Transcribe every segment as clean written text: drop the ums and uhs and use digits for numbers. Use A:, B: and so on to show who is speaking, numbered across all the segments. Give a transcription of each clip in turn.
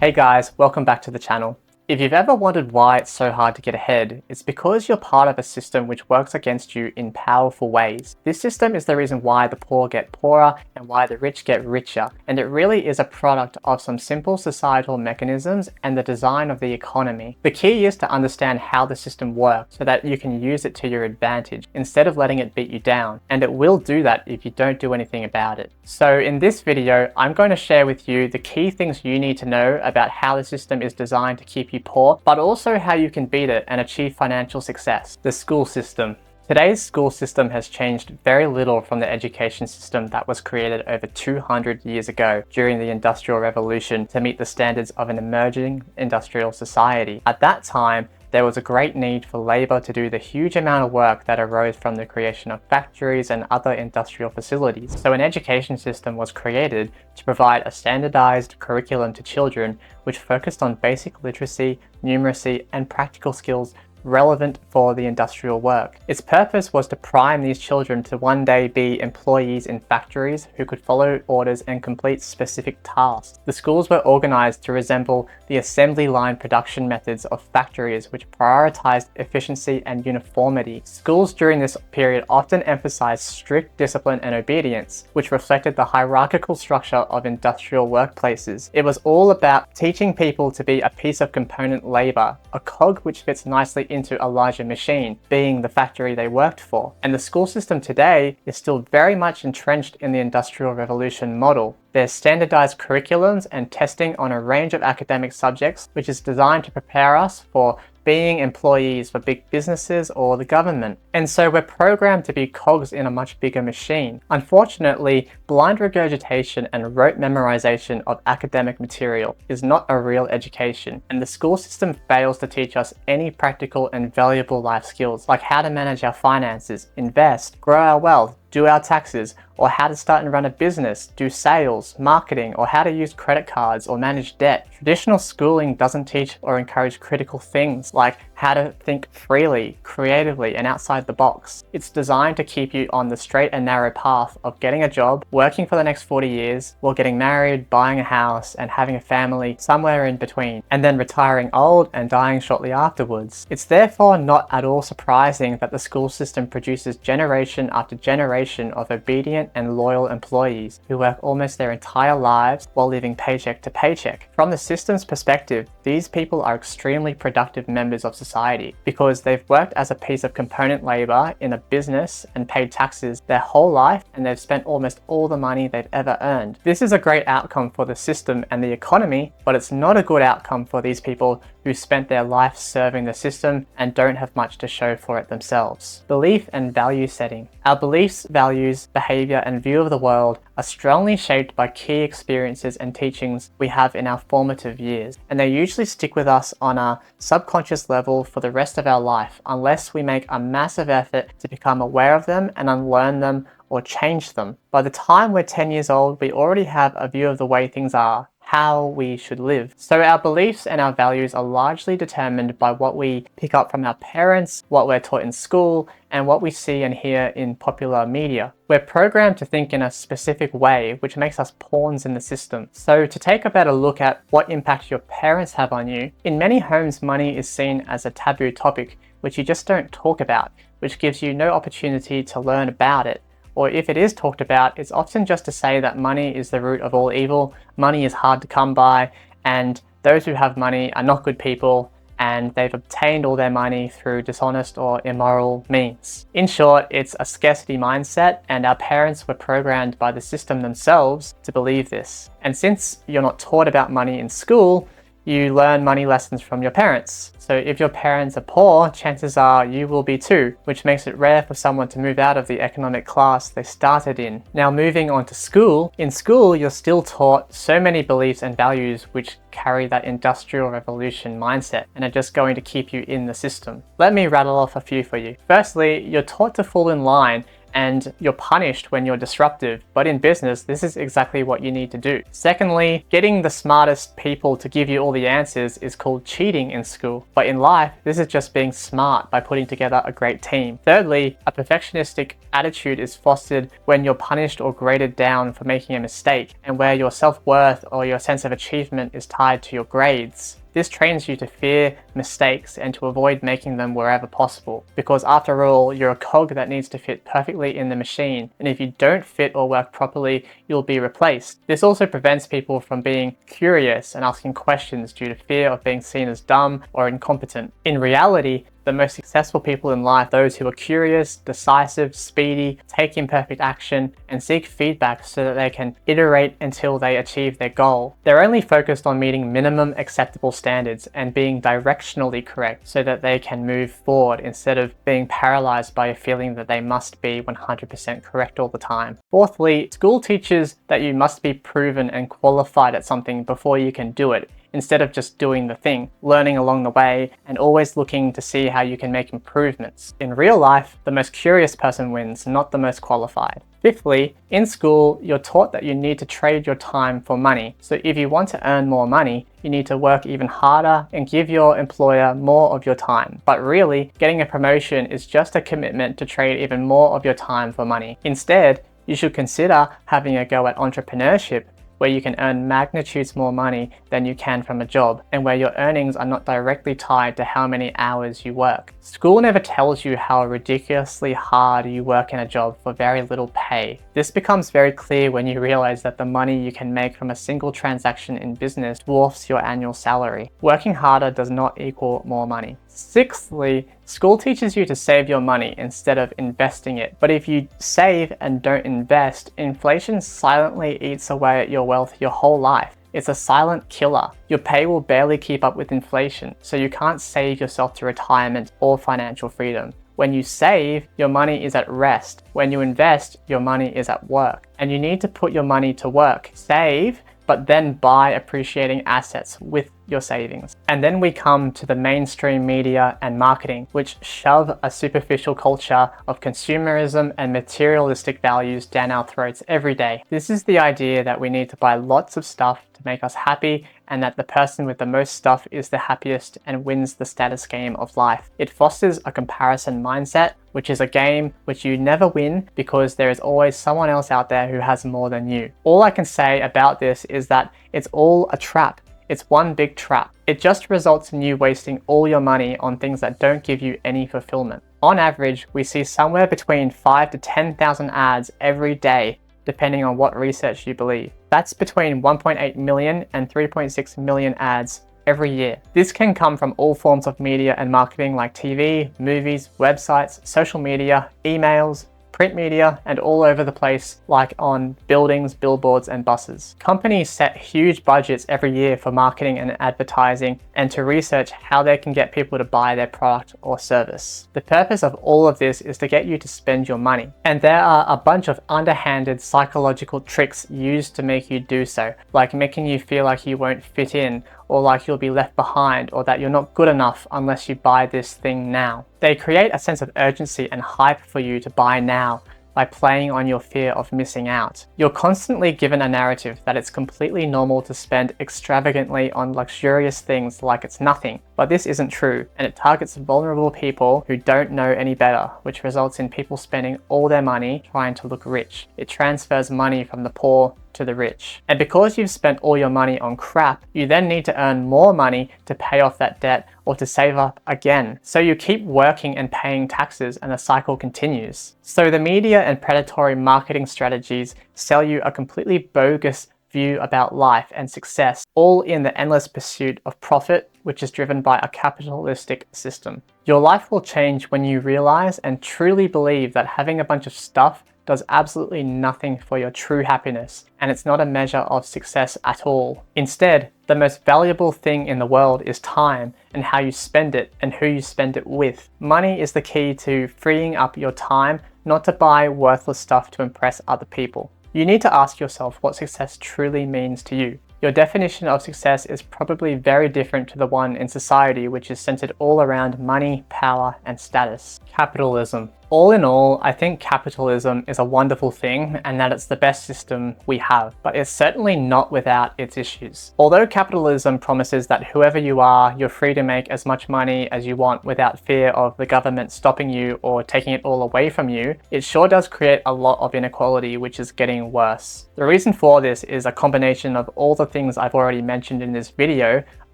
A: Hey guys, welcome back to the channel. If you've ever wondered why it's so hard to get ahead, it's because you're part of a system which works against you in powerful ways. This system is the reason why the poor get poorer and why the rich get richer, and it really is a product of some simple societal mechanisms and the design of the economy. The key is to understand how the system works so that you can use it to your advantage instead of letting it beat you down, and it will do that if you don't do anything about it. So in this video, I'm going to share with you the key things you need to know about how the system is designed to keep you poor, but also how you can beat it and achieve financial success. The school system. Today's school system has changed very little from the education system that was created over 200 years ago during the Industrial Revolution to meet the standards of an emerging industrial society. At that time, there was a great need for labor to do the huge amount of work that arose from the creation of factories and other industrial facilities. So an education system was created to provide a standardized curriculum to children which focused on basic literacy, numeracy, and practical skills relevant for the industrial work. Its purpose was to prime these children to one day be employees in factories who could follow orders and complete specific tasks. The schools were organized to resemble the assembly line production methods of factories which prioritized efficiency and uniformity. Schools during this period often emphasized strict discipline and obedience, which reflected the hierarchical structure of industrial workplaces. It was all about teaching people to be a piece of component labor, a cog which fits nicely into a larger machine, being the factory they worked for. And the school system today is still very much entrenched in the Industrial Revolution model. There's standardized curriculums and testing on a range of academic subjects, which is designed to prepare us for being employees for big businesses or the government. And so we're programmed to be cogs in a much bigger machine. Unfortunately, blind regurgitation and rote memorization of academic material is not a real education, and the school system fails to teach us any practical and valuable life skills, like how to manage our finances, invest, grow our wealth, do our taxes, or how to start and run a business, do sales, marketing, or how to use credit cards or manage debt. Traditional schooling doesn't teach or encourage critical things like how to think freely, creatively, and outside the box. It's designed to keep you on the straight and narrow path of getting a job, working for the next 40 years, while getting married, buying a house, and having a family somewhere in between, and then retiring old and dying shortly afterwards. It's therefore not at all surprising that the school system produces generation after generation of obedient and loyal employees who work almost their entire lives while living paycheck to paycheck. From the system's perspective, these people are extremely productive members of society because they've worked as a piece of component labor in a business and paid taxes their whole life, and they've spent almost all the money they've ever earned. This is a great outcome for the system and the economy, but it's not a good outcome for these people who spent their life serving the system and don't have much to show for it themselves. Belief and value setting. Our beliefs, values, behavior, and view of the world are strongly shaped by key experiences and teachings we have in our formative years, and they usually stick with us on a subconscious level for the rest of our life unless we make a massive effort to become aware of them and unlearn them or change them. By the time we're 10 years old, we already have a view of the way things are, how we should live. So our beliefs and our values are largely determined by what we pick up from our parents, what we're taught in school, and what we see and hear in popular media. We're programmed to think in a specific way, which makes us pawns in the system. So to take a better look at what impact your parents have on you, in many homes money is seen as a taboo topic which you just don't talk about, which gives you no opportunity to learn about it. Or if it is talked about, it's often just to say that money is the root of all evil, money is hard to come by, and those who have money are not good people, and they've obtained all their money through dishonest or immoral means. In short, it's a scarcity mindset, and our parents were programmed by the system themselves to believe this. And since you're not taught about money in school, you learn money lessons from your parents. So if your parents are poor, chances are you will be too, which makes it rare for someone to move out of the economic class they started in. Now moving on to school, in school you're still taught so many beliefs and values which carry that industrial revolution mindset and are just going to keep you in the system. Let me rattle off a few for you. Firstly, you're taught to fall in line and you're punished when you're disruptive. But in business, this is exactly what you need to do. Secondly, getting the smartest people to give you all the answers is called cheating in school. But in life, this is just being smart by putting together a great team. Thirdly, a perfectionistic attitude is fostered when you're punished or graded down for making a mistake, and where your self-worth or your sense of achievement is tied to your grades. This trains you to fear mistakes and to avoid making them wherever possible, because after all, you're a cog that needs to fit perfectly in the machine, and if you don't fit or work properly, you'll be replaced. This also prevents people from being curious and asking questions due to fear of being seen as dumb or incompetent. In reality, the most successful people in life, those who are curious, decisive, speedy, take imperfect action, and seek feedback so that they can iterate until they achieve their goal. They're only focused on meeting minimum acceptable standards and being directionally correct so that they can move forward instead of being paralyzed by a feeling that they must be 100% correct all the time. Fourthly, school teaches that you must be proven and qualified at something before you can do it, instead of just doing the thing, learning along the way, and always looking to see how you can make improvements. In real life, the most curious person wins, not the most qualified. Fifthly, in school, you're taught that you need to trade your time for money. So if you want to earn more money, you need to work even harder and give your employer more of your time. But really, getting a promotion is just a commitment to trade even more of your time for money. Instead, you should consider having a go at entrepreneurship, where you can earn magnitudes more money than you can from a job, and where your earnings are not directly tied to how many hours you work. School never tells you how ridiculously hard you work in a job for very little pay. This becomes very clear when you realize that the money you can make from a single transaction in business dwarfs your annual salary. Working harder does not equal more money. Sixthly, school teaches you to save your money instead of investing it. But if you save and don't invest, inflation silently eats away at your wealth your whole life. It's a silent killer. Your pay will barely keep up with inflation, so you can't save yourself to retirement or financial freedom. When you save, your money is at rest. When you invest, your money is at work. And you need to put your money to work. Save, but then buy appreciating assets with your savings. And then we come to the mainstream media and marketing, which shove a superficial culture of consumerism and materialistic values down our throats every day. This is the idea that we need to buy lots of stuff to make us happy, and that the person with the most stuff is the happiest and wins the status game of life. It fosters a comparison mindset, which is a game which you never win because there is always someone else out there who has more than you. All I can say about this is that it's all a trap. It's one big trap. It just results in you wasting all your money on things that don't give you any fulfillment. On average, we see somewhere between 5,000 to 10,000 ads every day, depending on what research you believe. That's between 1.8 million and 3.6 million ads every year. This can come from all forms of media and marketing like TV, movies, websites, social media, emails, print media, and all over the place, like on buildings, billboards, and buses. Companies set huge budgets every year for marketing and advertising, and to research how they can get people to buy their product or service. The purpose of all of this is to get you to spend your money. And there are a bunch of underhanded psychological tricks used to make you do so, like making you feel like you won't fit in, or like you'll be left behind, or that you're not good enough unless you buy this thing now. They create a sense of urgency and hype for you to buy now by playing on your fear of missing out. You're constantly given a narrative that it's completely normal to spend extravagantly on luxurious things like it's nothing, but this isn't true, and it targets vulnerable people who don't know any better, which results in people spending all their money trying to look rich. It transfers money from the poor to the rich. And because you've spent all your money on crap, you then need to earn more money to pay off that debt or to save up again. So you keep working and paying taxes, and the cycle continues. So the media and predatory marketing strategies sell you a completely bogus view about life and success, all in the endless pursuit of profit, which is driven by a capitalistic system. Your life will change when you realize and truly believe that having a bunch of stuff does absolutely nothing for your true happiness, and it's not a measure of success at all. Instead, the most valuable thing in the world is time, and how you spend it and who you spend it with. Money is the key to freeing up your time, not to buy worthless stuff to impress other people. You need to ask yourself what success truly means to you. Your definition of success is probably very different to the one in society, which is centered all around money, power, and status. Capitalism. All in all, I think capitalism is a wonderful thing and that it's the best system we have, but it's certainly not without its issues. Although capitalism promises that whoever you are, you're free to make as much money as you want without fear of the government stopping you or taking it all away from you, it sure does create a lot of inequality, which is getting worse. The reason for this is a combination of all the things I've already mentioned in this video,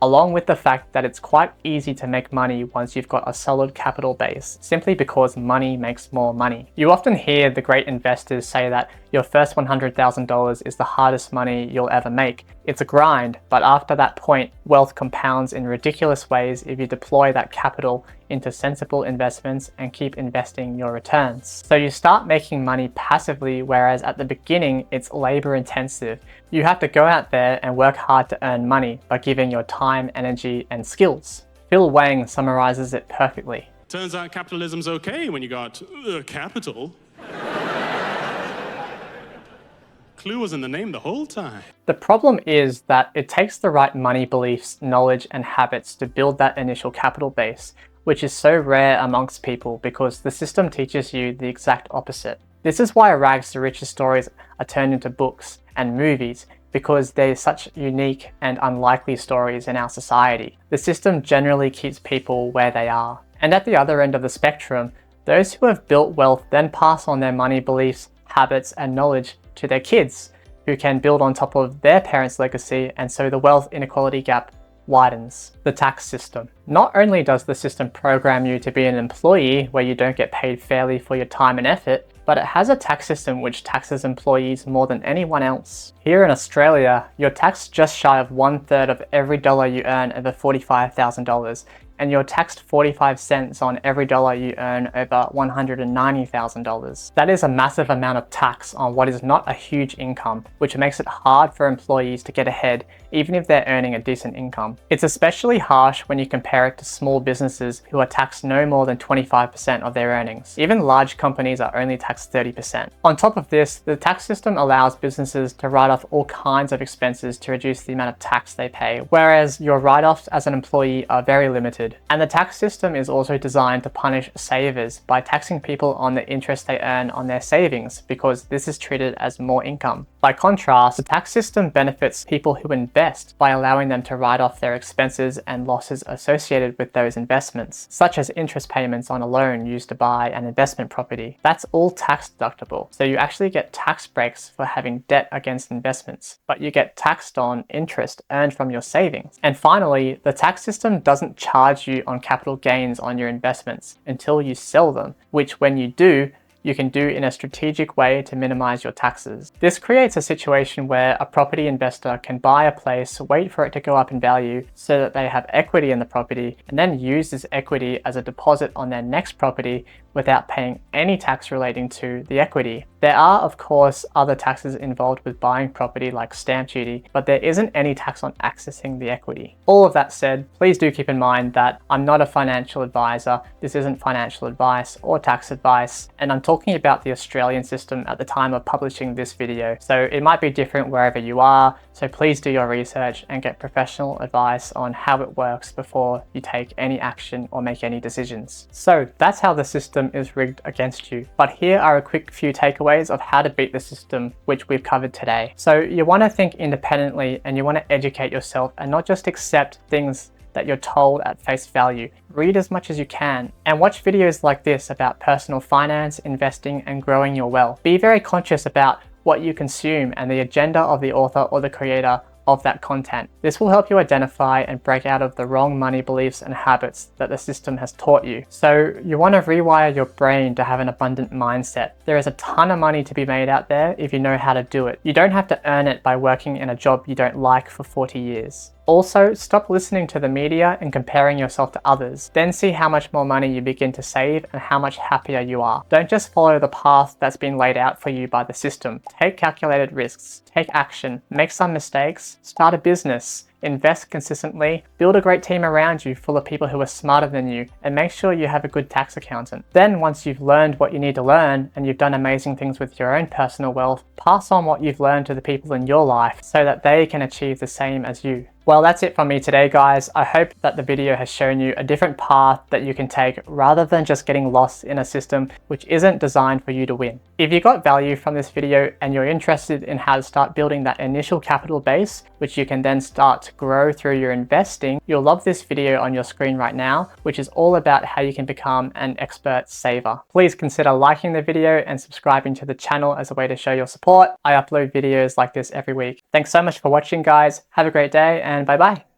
A: along with the fact that it's quite easy to make money once you've got a solid capital base, simply because money makes more money. You often hear the great investors say that your first $100,000 is the hardest money you'll ever make. It's a grind, but after that point, wealth compounds in ridiculous ways if you deploy that capital into sensible investments and keep investing your returns. So you start making money passively, whereas at the beginning, it's labor intensive. You have to go out there and work hard to earn money by giving your time, energy, and skills. Phil Wang summarizes it perfectly.
B: Turns out capitalism's okay when you got capital. Clue was in the name the whole time.
A: The problem is that it takes the right money beliefs, knowledge, and habits to build that initial capital base, which is so rare amongst people because the system teaches you the exact opposite. This is why rags to riches stories are turned into books and movies, because they're such unique and unlikely stories in our society. The system generally keeps people where they are. And at the other end of the spectrum, those who have built wealth then pass on their money beliefs, habits, and knowledge to their kids, who can build on top of their parents' legacy, and so the wealth inequality gap widens. The tax system. Not only does the system program you to be an employee where you don't get paid fairly for your time and effort, but it has a tax system which taxes employees more than anyone else. Here in Australia, you're taxed just shy of 1/3 of every dollar you earn over $45,000, and you're taxed 45 cents on every dollar you earn over $190,000. That is a massive amount of tax on what is not a huge income, which makes it hard for employees to get ahead even if they're earning a decent income. It's especially harsh when you compare it to small businesses who are taxed no more than 25% of their earnings. Even large companies are only taxed 30%. On top of this, the tax system allows businesses to write off all kinds of expenses to reduce the amount of tax they pay, whereas your write-offs as an employee are very limited. And the tax system is also designed to punish savers by taxing people on the interest they earn on their savings, because this is treated as more income. By contrast, the tax system benefits people who invest by allowing them to write off their expenses and losses associated with those investments, such as interest payments on a loan used to buy an investment property. That's all tax deductible, so you actually get tax breaks for having debt against investments, but you get taxed on interest earned from your savings. And finally, the tax system doesn't charge you on capital gains on your investments until you sell them, which when you do, you can do in a strategic way to minimize your taxes. This creates a situation where a property investor can buy a place, wait for it to go up in value so that they have equity in the property, and then use this equity as a deposit on their next property without paying any tax relating to the equity. There are, of course, other taxes involved with buying property like stamp duty, but there isn't any tax on accessing the equity. All of that said, please do keep in mind that I'm not a financial advisor. This isn't financial advice or tax advice, and I'm talking about the Australian system at the time of publishing this video. So it might be different wherever you are, so please do your research and get professional advice on how it works before you take any action or make any decisions. So that's how the system is rigged against you. But here are a quick few takeaways of how to beat the system, which we've covered today. So you want to think independently and you want to educate yourself and not just accept things that you're told at face value. Read as much as you can and watch videos like this about personal finance, investing, and growing your wealth. Be very conscious about what you consume and the agenda of the author or the creator of that content. This will help you identify and break out of the wrong money beliefs and habits that the system has taught you. So you want to rewire your brain to have an abundant mindset. There is a ton of money to be made out there if you know how to do it. You don't have to earn it by working in a job you don't like for 40 years. Also, stop listening to the media and comparing yourself to others. Then see how much more money you begin to save and how much happier you are. Don't just follow the path that's been laid out for you by the system. Take calculated risks, take action, make some mistakes, start a business, invest consistently, build a great team around you full of people who are smarter than you, and make sure you have a good tax accountant. Then once you've learned what you need to learn and you've done amazing things with your own personal wealth, pass on what you've learned to the people in your life so that they can achieve the same as you. Well, that's it from me today, guys. I hope that the video has shown you a different path that you can take rather than just getting lost in a system which isn't designed for you to win. If you got value from this video and you're interested in how to start building that initial capital base, which you can then start to grow through your investing, you'll love this video on your screen right now, which is all about how you can become an expert saver. Please consider liking the video and subscribing to the channel as a way to show your support. I upload videos like this every week. Thanks so much for watching, guys. Have a great day and bye bye.